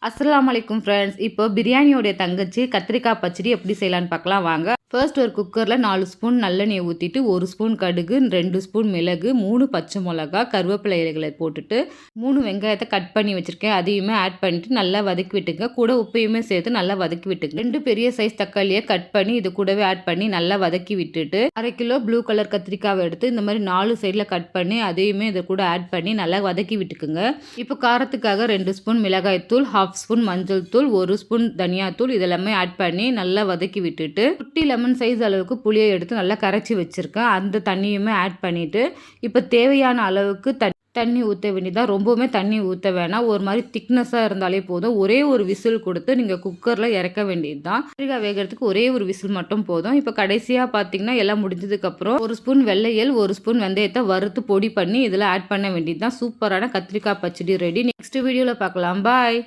அஸ்ஸலாமு அலைக்கும் ஃப்ரெண்ட்ஸ். இப்போ பிரியாணியோடைய தங்கச்சி கத்திரிக்காய் பச்சடி எப்படி செய்யலான்னு பார்க்கலாம் வாங்க. ஃபர்ஸ்ட் ஒரு குக்கரில் 4 ஸ்பூன் நல்லெண்ணெய் ஊற்றிட்டு 1 ஸ்பூன் கடுகு, 2 ஸ்பூன் மிளகு, 3 பச்சை மிளகா, கருவேப்பிலை இலைகளை போட்டுட்டு 3 வெங்காயத்தை கட் பண்ணி வச்சுருக்கேன். அதையுமே ஆட் பண்ணிட்டு நல்லா வதக்கி விட்டுங்க. கூட உப்பையுமே சேர்த்து நல்லா வதக்கி விட்டுங்க. 2 பெரிய சைஸ் தக்காளியை கட் பண்ணி இது கூடவே ஆட் பண்ணி நல்லா வதக்கி விட்டுட்டு 1/2 கிலோ ப்ளூ கலர் கத்திரிக்காவை எடுத்து இந்த மாதிரி 4 சைடில் கட் பண்ணி அதையுமே இதை கூட ஆட் பண்ணி நல்லா வதக்கி விட்டுக்குங்க. இப்போ காரத்துக்காக 2 ஸ்பூன் மிளகாய் தூள், 1/2 ஸ்பூன் மஞ்சள் தூள், 1 ஸ்பூன் தனியாத்தூள் இதெல்லாமே ஆட் பண்ணி நல்லா வதக்கி விட்டுட்டு குட்டி லெமன் சைஸ் அளவுக்கு புளியை எடுத்து நல்லா கரைச்சி வச்சுருக்கேன். அந்த தண்ணியுமே ஆட் பண்ணிவிட்டு இப்போ தேவையான அளவுக்கு தண்ணி ஊற்ற வேண்டியதான். ரொம்பவுமே தண்ணி ஊற்ற வேணாம். ஒரு மாதிரி திக்னஸாக இருந்தாலே போதும். ஒரே ஒரு விசில் கொடுத்து நீங்கள் குக்கரில் இறக்க வேண்டியது தான். கத்திரிக்காய் வேகிறதுக்கு ஒரே ஒரு விசில் மட்டும் போதும். இப்போ கடைசியாக பார்த்தீங்கன்னா எல்லாம் முடிஞ்சதுக்கப்புறம் 1 ஸ்பூன் வெள்ளையல், 1 ஸ்பூன் வெந்தயத்தை வறுத்து பொடி பண்ணி இதில் ஆட் பண்ண வேண்டியது தான். சூப்பரான கத்திரிக்காய் பச்சடி ரெடி. நெக்ஸ்ட் வீடியோவில் பார்க்கலாம். பாய்.